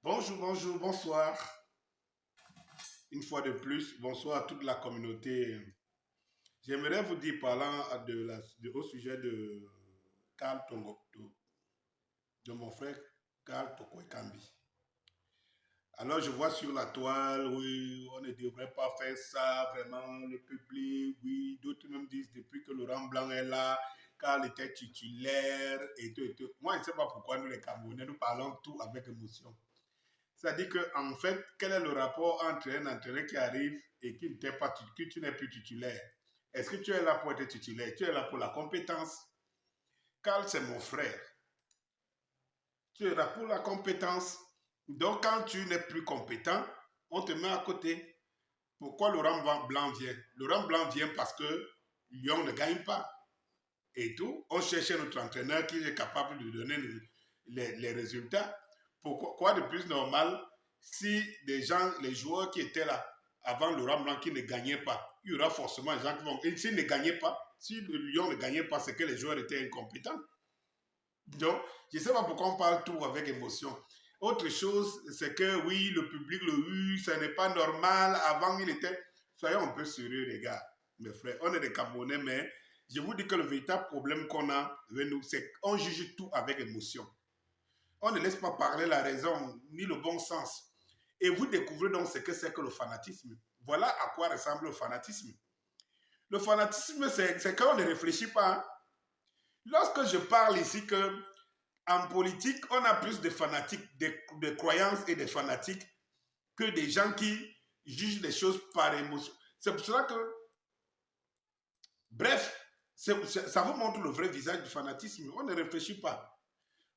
Bonjour, bonjour, bonsoir. Une fois de plus, bonsoir à toute la communauté. J'aimerais vous dire, parlant au sujet de Karl Tongo, de mon frère Karl Tokoekambi. Alors, je vois sur la toile, oui, on ne devrait pas faire ça, vraiment, le public, oui. D'autres même disent, depuis que Laurent Blanc est là, Karl était titulaire, et tout, et tout. Moi, je ne sais pas pourquoi nous, les Camerounais, nous parlons tout avec émotion. C'est-à-dire qu'en fait, quel est le rapport entre un entraîneur qui arrive et qui n'était pas, que tu n'es plus titulaire? Est-ce que tu es là pour être titulaire? Tu es là pour la compétence? Carl, c'est mon frère. Tu es là pour la compétence. Donc, quand tu n'es plus compétent, on te met à côté. Pourquoi Laurent Blanc vient? Laurent Blanc vient parce que Lyon ne gagne pas. Et tout, on cherchait notre entraîneur qui est capable de donner les résultats. Pourquoi, quoi de plus normal si des gens, les joueurs qui étaient là avant Laurent Blanc qui ne gagnaient pas, il y aura forcément des gens qui vont. Et s'ils ne gagnaient pas, si le Lyon ne gagnait pas, c'est que les joueurs étaient incompétents. Donc, je ne sais pas pourquoi on parle tout avec émotion. Autre chose, c'est que oui, le public le hue, ce n'est pas normal. Avant, il était. Soyons un peu sérieux, les gars, mes frères. On est des Camerounais, mais je vous dis que le véritable problème qu'on a avec nous, c'est qu'on juge tout avec émotion. On ne laisse pas parler la raison ni le bon sens. Et vous découvrez donc ce que c'est que le fanatisme. Voilà à quoi ressemble le fanatisme. Le fanatisme, c'est quand on ne réfléchit pas. Hein. Lorsque je parle ici que en politique, on a plus de fanatiques, de croyances et de fanatiques que des gens qui jugent les choses par émotion. C'est pour cela que, bref, ça vous montre le vrai visage du fanatisme. On ne réfléchit pas.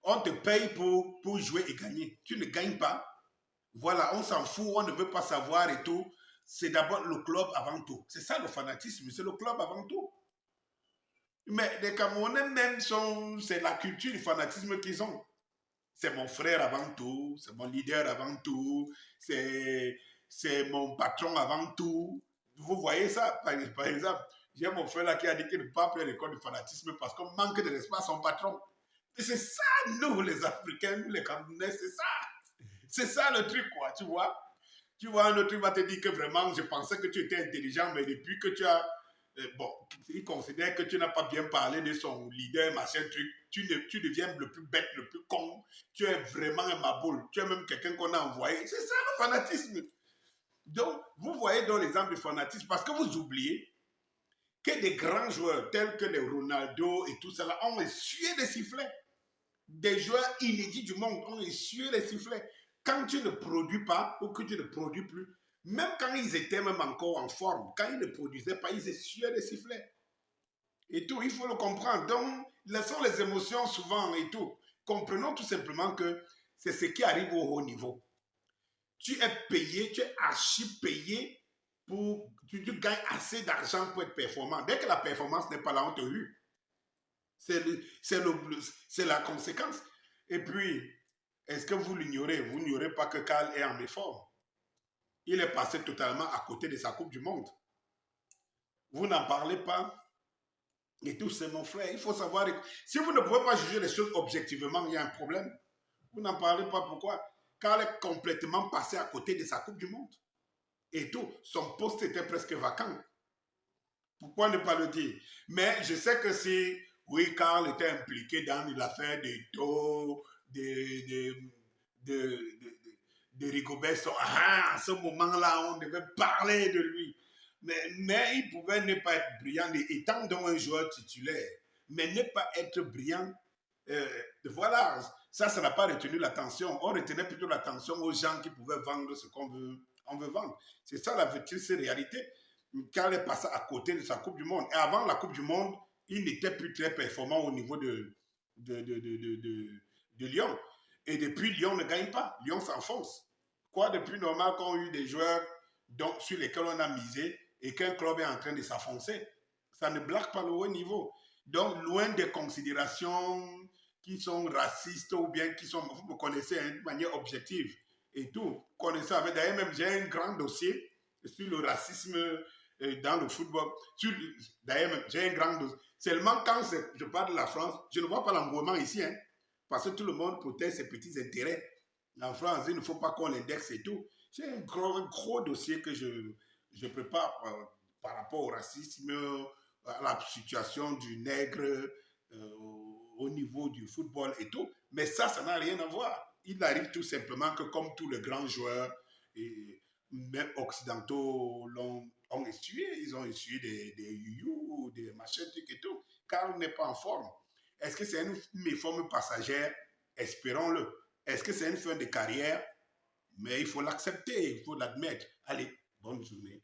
On te paye pour jouer et gagner. Tu ne gagnes pas. Voilà, on s'en fout, on ne veut pas savoir et tout. C'est d'abord le club avant tout. C'est ça le fanatisme, c'est le club avant tout. Mais les Camerounais même c'est la culture du fanatisme qu'ils ont. C'est mon frère avant tout, c'est mon leader avant tout, c'est mon patron avant tout. Vous voyez ça, par exemple, j'ai mon frère là qui a dit qu'il ne peut pas appeler l'école du fanatisme parce qu'on manque de respect à son patron. Et c'est ça, nous les Africains, nous les Camerounais, c'est ça. C'est ça le truc, quoi, tu vois. Tu vois, un autre truc va te dire que vraiment, je pensais que tu étais intelligent, mais depuis que tu as bon, il considère que tu n'as pas bien parlé de son leader, machin truc, tu deviens le plus bête, le plus con, tu es vraiment un maboule, tu es même quelqu'un qu'on a envoyé. C'est ça le fanatisme. Donc, vous voyez dans l'exemple du fanatisme, parce que vous oubliez que des grands joueurs tels que les Ronaldo et tout cela ont essuyé des sifflets. Des joueurs inédits du monde ont essuyé des sifflets. Quand tu ne produis pas ou que tu ne produis plus, même quand ils étaient même encore en forme, quand ils ne produisaient pas, ils essuyaient des sifflets. Et tout, il faut le comprendre. Donc, laissons les émotions souvent et tout. Comprenons tout simplement que c'est ce qui arrive au haut niveau. Tu es payé, tu es archi payé pour. Tu gagnes assez d'argent pour être performant. Dès que la performance n'est pas là, on te hue. C'est la conséquence. Et puis, est-ce que vous l'ignorez? Vous n'ignorez pas que Karl est en effort. Il est passé totalement à côté de sa Coupe du Monde. Vous n'en parlez pas. Et tout, c'est mon frère. Il faut savoir. Si vous ne pouvez pas juger les choses objectivement, il y a un problème. Vous n'en parlez pas pourquoi? Karl est complètement passé à côté de sa Coupe du Monde. Et tout, son poste était presque vacant. Pourquoi ne pas le dire? Mais je sais que si, oui, Karl était impliqué dans l'affaire des taux, de Rigobert, à ce moment-là, on devait parler de lui. Mais il pouvait ne pas être brillant, étant donc un joueur titulaire, mais ne pas être brillant. Voilà, ça n'a pas retenu l'attention. On retenait plutôt l'attention aux gens qui pouvaient vendre ce qu'on veut vendre. C'est ça la triste réalité. Karl est passé à côté de sa Coupe du Monde. Et avant la Coupe du Monde, il n'était plus très performant au niveau de Lyon. Et depuis, Lyon ne gagne pas. Lyon s'enfonce. Quoi de plus normal qu'on ait eu des joueurs sur lesquels on a misé et qu'un club est en train de s'enfoncer? Ça ne blague pas le haut niveau. Donc, loin des considérations qui sont racistes ou bien qui sont, vous me connaissez de manière objective et tout. Vous connaissez avec, d'ailleurs, même j'ai un grand dossier sur le racisme dans le football. D'ailleurs, j'ai un grand dossier. Seulement quand je parle de la France, je ne vois pas l'engouement ici, hein, parce que tout le monde protège ses petits intérêts. En France, il ne faut pas qu'on l'indexe et tout. C'est un gros dossier que je prépare par rapport au racisme, à la situation du nègre au niveau du football et tout. Mais ça n'a rien à voir. Il arrive tout simplement que comme tous les grands joueurs, et même occidentaux ont essuyé, ils ont essuyé des youyou, des machins, trucs et tout, car on n'est pas en forme. Est-ce que c'est une méforme passagère? Espérons-le. Est-ce que c'est une fin de carrière? Mais il faut l'accepter, il faut l'admettre. Allez, bonne journée.